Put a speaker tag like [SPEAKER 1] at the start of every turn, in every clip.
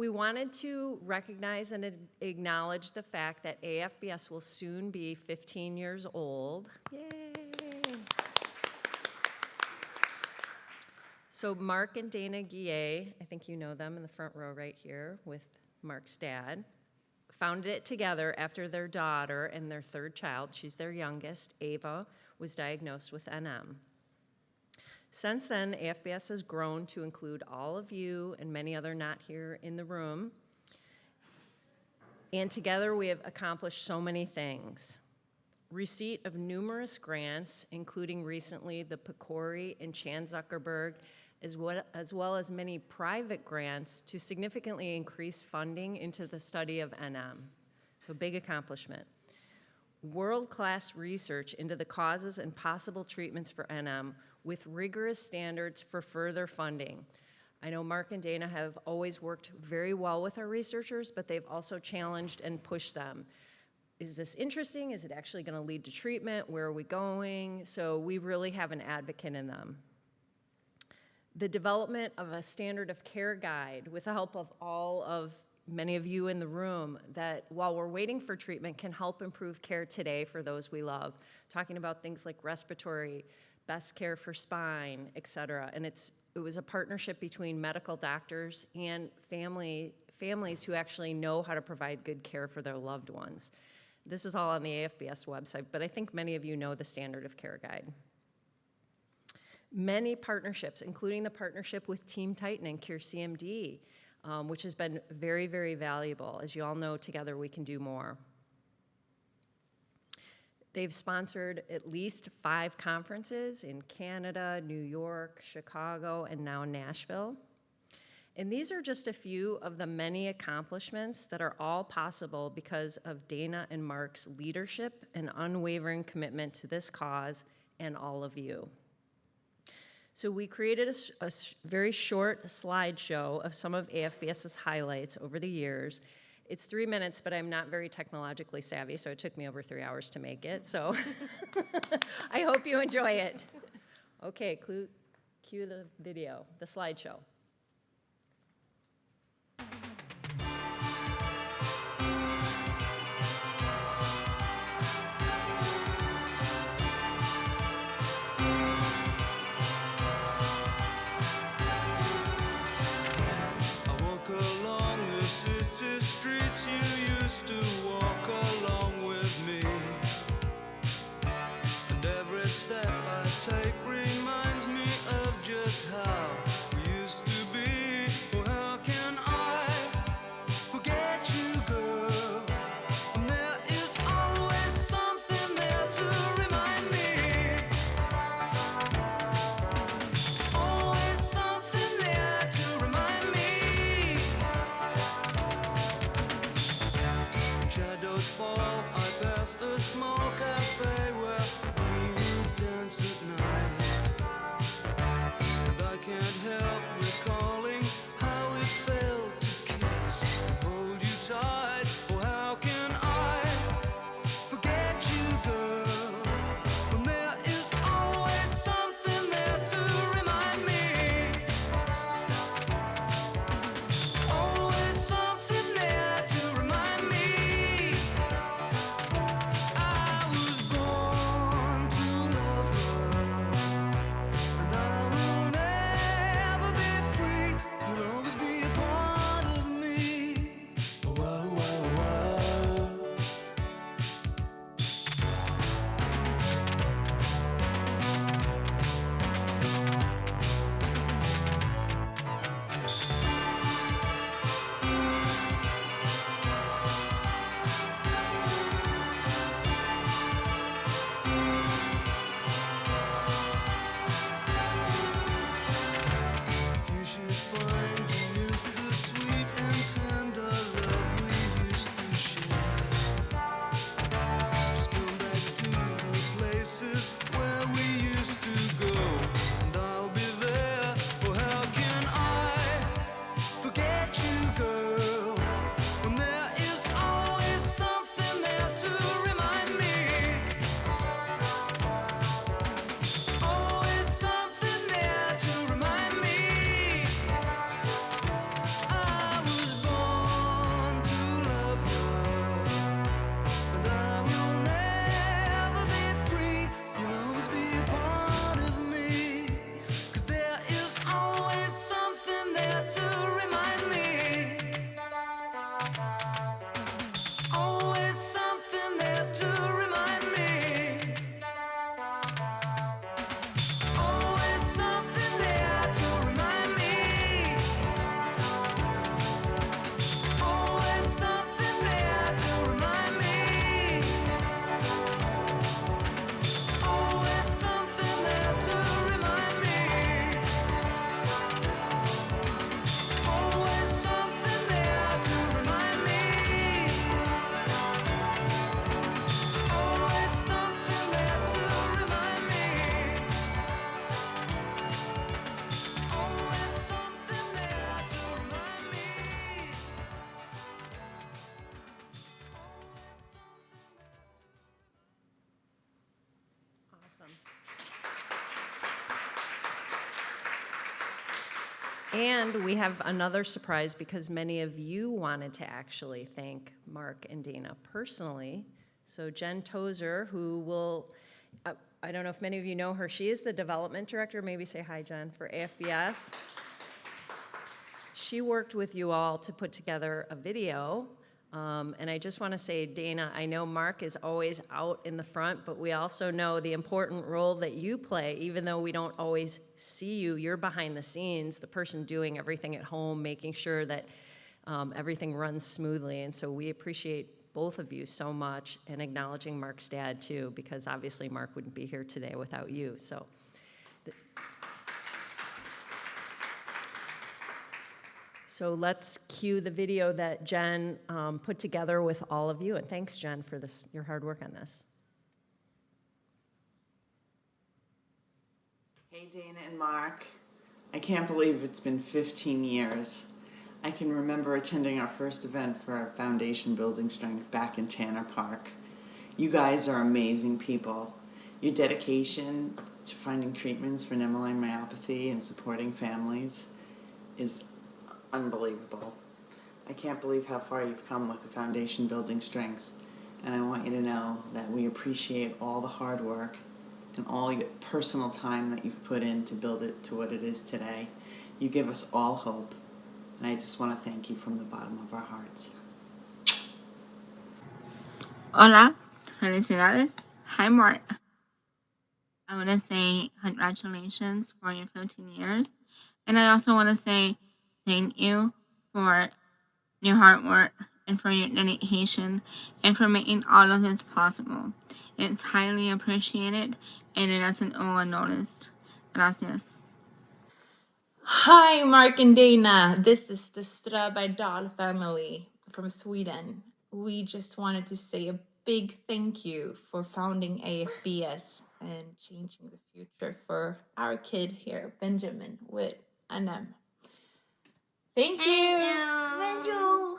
[SPEAKER 1] we wanted to recognize and acknowledge the fact that AFBS will soon be 15 years old. Yay! So Marc and Dana Guillet, I think you know them in the front row right here with Marc's dad, founded it together after their daughter and their third child, she's their youngest, Ava, was diagnosed with NM. Since then, AFBS has grown to include all of you and many other not here in the room. And together we have accomplished so many things. Receipt of numerous grants, including recently the PCORI and Chan Zuckerberg, as well as many private grants to significantly increase funding into the study of NM. So big accomplishment. World-class research into the causes and possible treatments for NM with rigorous standards for further funding. I know Marc and Dana have always worked very well with our researchers, but they've also challenged and pushed them. Is this interesting? Is it actually going to lead to treatment? Where are we going? So we really have an advocate in them. The development of a standard of care guide with the help of many of you in the room that while we're waiting for treatment can help improve care today for those we love. Talking about things like respiratory, best care for spine, et cetera. And it was a partnership between medical doctors and families who actually know how to provide good care for their loved ones. This is all on the AFBS website, but I think many of you know the standard of care guide. Many partnerships, including the partnership with Team Titan and Cure CMD, which has been very, very valuable. As you all know, together we can do more. They've sponsored at least 5 conferences in Canada, New York, Chicago, and now Nashville. And these are just a few of the many accomplishments that are all possible because of Dana and Marc's leadership and unwavering commitment to this cause and all of you. So we created a very short slideshow of some of AFBS's highlights over the years. It's 3 minutes, but I'm not very technologically savvy, so it took me over 3 hours to make it. So I hope you enjoy it. Okay, cue the video, the slideshow.
[SPEAKER 2] Step I take reminds me of just how we used to
[SPEAKER 1] And we have another surprise because many of you wanted to actually thank Marc and Dana personally. So Jen Tozer, who will, I don't know if many of you know her, she is the development director. Maybe say hi, Jen, for AFBS. She worked with you all to put together a video. And I just want to say, Dana, I know Marc is always out in the front, but we also know the important role that you play. Even though we don't always see you, you're behind the scenes, the person doing everything at home, making sure that everything runs smoothly. And so we appreciate both of you so much, and acknowledging Marc's dad too, because obviously Marc wouldn't be here today without you. So let's cue the video that Jen put together with all of you. And thanks, Jen, for your hard work on this.
[SPEAKER 2] Hey, Dana and Marc. I can't believe it's been 15 years. I can remember attending our first event for our foundation building strength back in Tanner Park. You guys are amazing people. Your dedication to finding treatments for nemaline myopathy and supporting families is unbelievable. I can't believe how far you've come with the foundation building strength, and I want you to know that we appreciate all the hard work and all your personal time that you've put in to build it to what it is today. You give us all hope, and I just want to thank you from the bottom of our hearts.
[SPEAKER 3] Hola, felicidades. Hi, Marc. I want to say congratulations for your 15 years. And I also want to say thank you for your hard work and for your dedication and for making all of this possible. It's highly appreciated and it doesn't go unnoticed. Gracias.
[SPEAKER 4] Hi, Marc and Dana. This is the Ströberdahl family from Sweden. We just wanted to say a big thank you for founding AFBS and changing the future for our kid here, Benjamin, with an M. Thank you.
[SPEAKER 5] Thank you.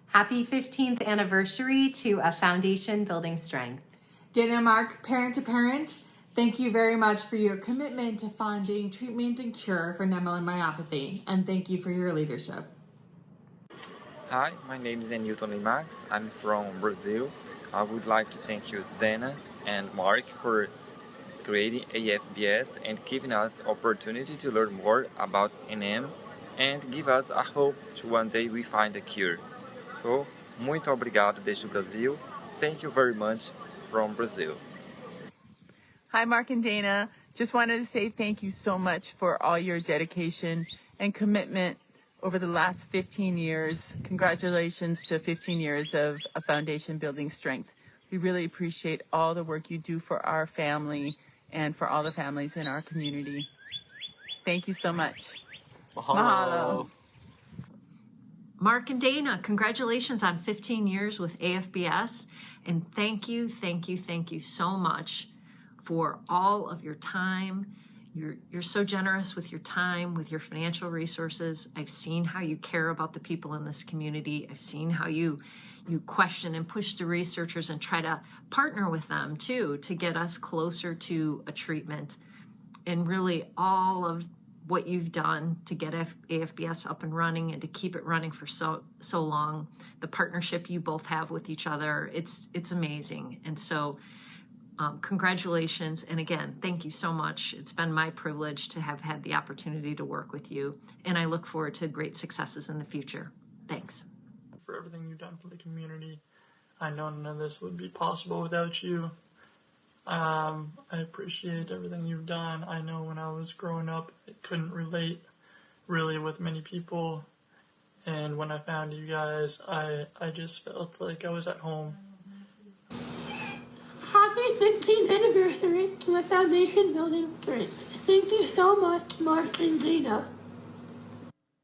[SPEAKER 6] Happy 15th anniversary to A Foundation Building Strength.
[SPEAKER 7] Dana and Marc, parent to parent, thank you very much for your commitment to finding treatment and cure for nemaline myopathy, and thank you for your leadership.
[SPEAKER 8] Hi, my name is Newton Max. I'm from Brazil. I would like to thank you, Dana and Marc, for creating AFBS and giving us opportunity to learn more about NM and give us a hope to one day we find a cure. So, muito obrigado desde o Brasil. Thank you very much from Brazil.
[SPEAKER 9] Hi, Marc and Dana. Just wanted to say thank you so much for all your dedication and commitment over the last 15 years. Congratulations to 15 years of A Foundation Building Strength. We really appreciate all the work you do for our family and for all the families in our community. Thank you so much. Mahalo.
[SPEAKER 1] Marc and Dana, congratulations on 15 years with AFBS. And thank you so much for all of your time. You're so generous with your time, with your financial resources. I've seen how you care about the people in this community. I've seen how you question and push the researchers and try to partner with them too to get us closer to a treatment. And really all of what you've done to get AFBS up and running and to keep it running for so long, the partnership you both have with each other, it's amazing. And so congratulations. And again, thank you so much. It's been my privilege to have had the opportunity to work with you. And I look forward to great successes in the future. Thanks.
[SPEAKER 10] For everything you've done for the community. I know none of this would be possible without you. I appreciate everything you've done. I know when I was growing up, I couldn't relate really with many people. And when I found you guys, I just felt like I was at home.
[SPEAKER 5] Happy 15th anniversary to the Foundation Building Strength. Thank you so much, Marc and Dana.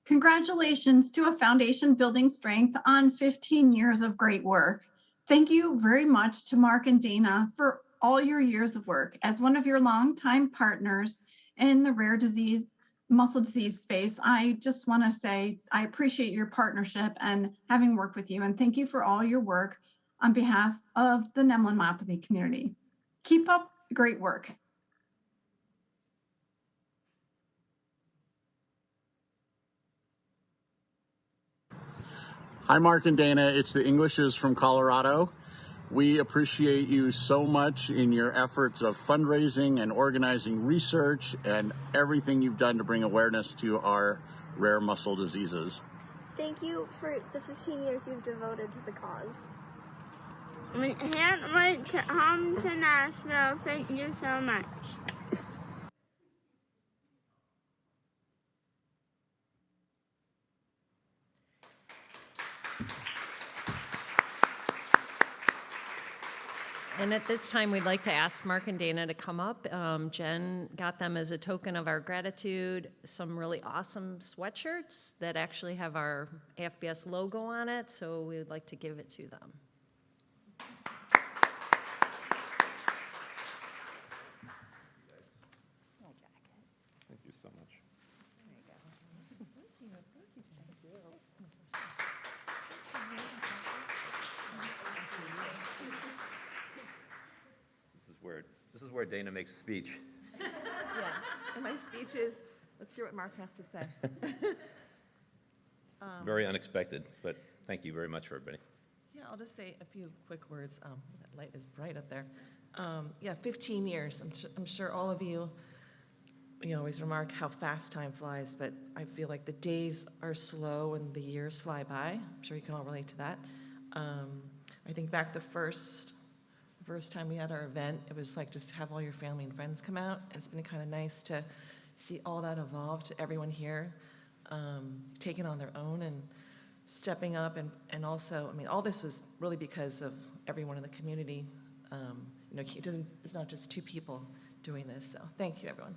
[SPEAKER 11] Congratulations to A Foundation Building Strength on 15 years of great work. Thank you very much to Marc and Dana for all your years of work. As one of your longtime partners in the rare disease, muscle disease space, I just want to say I appreciate your partnership and having worked with you. And thank you for all your work on behalf of the nemaline myopathy community. Keep up the great work.
[SPEAKER 12] Hi, Mark and Dana. It's the Englishes from Colorado. We appreciate you so much in your efforts of fundraising and organizing research and everything you've done to bring awareness to our rare muscle diseases.
[SPEAKER 13] Thank you for the 15 years you've devoted to the cause.
[SPEAKER 5] We can't wait to come to Nashville. Thank you so much.
[SPEAKER 1] And at this time, we'd like to ask Mark and Dana to come up. Jen got them as a token of our gratitude, some really awesome sweatshirts that actually have our AFBS logo on it, so we would like to give it to them.
[SPEAKER 14] Thank you so much. This is where Dana makes a speech.
[SPEAKER 15] Yeah, and my speech is, let's hear what Marc has to say.
[SPEAKER 14] Very unexpected, but thank you very much for everybody.
[SPEAKER 15] Yeah, I'll just say a few quick words. That light is bright up there. Yeah, 15 years. I'm sure all of you always remark how fast time flies, but I feel like the days are slow and the years fly by. I'm sure you can all relate to that. I think back the first time we had our event, it was like just have all your family and friends come out. It's been kind of nice to see all that evolve, to everyone here taking on their own and stepping up, and also, I mean, all this was really because of everyone in the community. It's not just two people doing this, so thank you, everyone.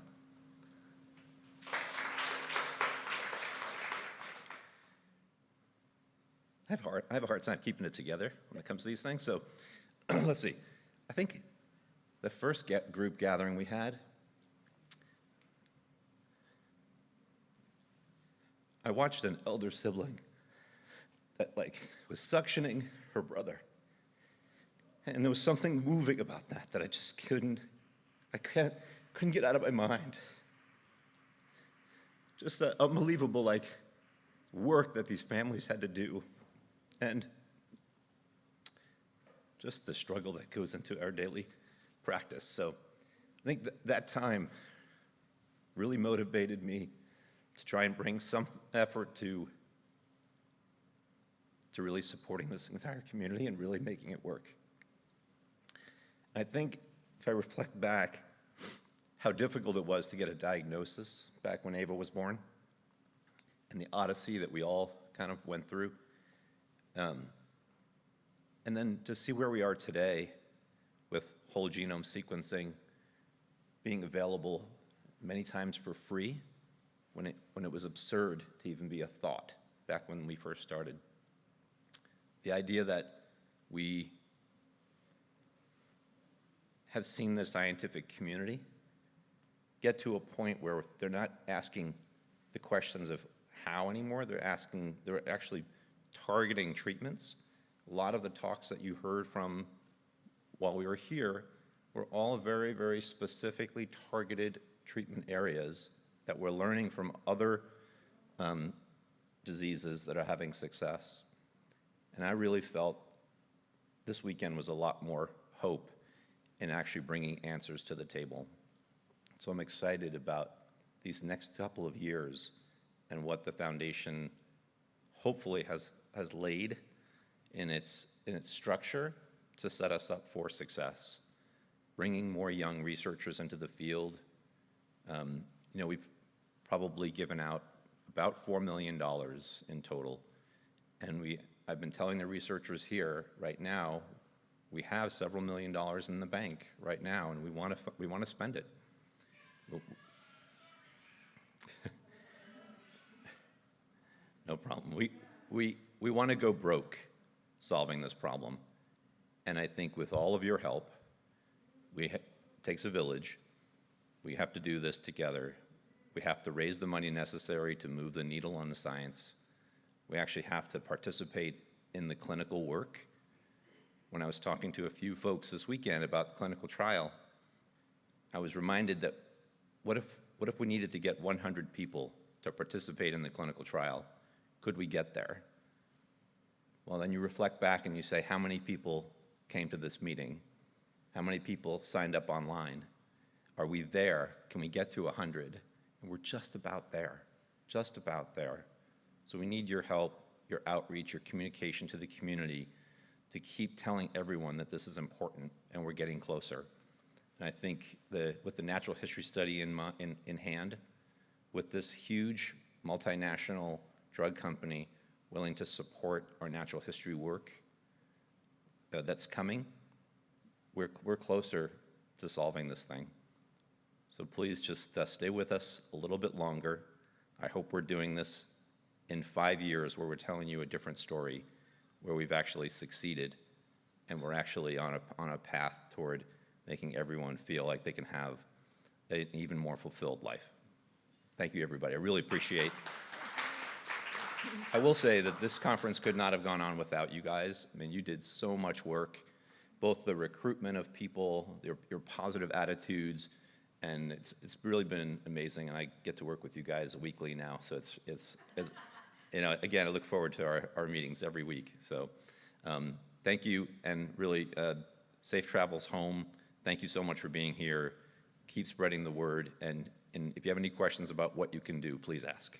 [SPEAKER 14] I have a hard time keeping it together when it comes to these things, so let's see. I think the first group gathering we had, I watched an elder sibling that was suctioning her brother. And there was something moving about that I just couldn't get out of my mind. Just the unbelievable work that these families had to do, and just the struggle that goes into our daily practice. So I think that time really motivated me to try and bring some effort to really supporting this entire community and really making it work. I think if I reflect back how difficult it was to get a diagnosis back when Ava was born, and the odyssey that we all kind of went through, and then to see where we are today with whole genome sequencing being available many times for free when it was absurd to even be a thought back when we first started. The idea that we have seen the scientific community get to a point where they're not asking the questions of how anymore, they're actually targeting treatments. A lot of the talks that you heard from while we were here were all very, very specifically targeted treatment areas that we're learning from other diseases that are having success. And I really felt this weekend was a lot more hope in actually bringing answers to the table. So I'm excited about these next couple of years and what the foundation hopefully has laid in its structure to set us up for success. Bringing more young researchers into the field. We've probably given out about $4 million in total, and I've been telling the researchers here right now, we have several $1 million in the bank right now, and we want to spend it. No problem. We want to go broke solving this problem, and I think with all of your help, it takes a village. We have to do this together. We have to raise the money necessary to move the needle on the science. We actually have to participate in the clinical work. When I was talking to a few folks this weekend about the clinical trial, I was reminded that what if we needed to get 100 people to participate in the clinical trial? Could we get there? Well, then you reflect back and you say, how many people came to this meeting? How many people signed up online? Are we there? Can we get to 100? And we're just about there, just about there. So we need your help, your outreach, your communication to the community to keep telling everyone that this is important and we're getting closer. And I think with the natural history study in hand, with this huge multinational drug company willing to support our natural history work that's coming, we're closer to solving this thing. So please just stay with us a little bit longer. I hope we're doing this in 5 years where we're telling you a different story, where we've actually succeeded and we're actually on a path toward making everyone feel like they can have an even more fulfilled life. Thank you, everybody. I really appreciate. I will say that this conference could not have gone on without you guys. I mean, you did so much work, both the recruitment of people, your positive attitudes, and it's really been amazing. And I get to work with you guys weekly now, so it's you know, again, I look forward to our meetings every week. So thank you, and really safe travels home. Thank you so much for being here. Keep spreading the word, and if you have any questions about what you can do, please ask.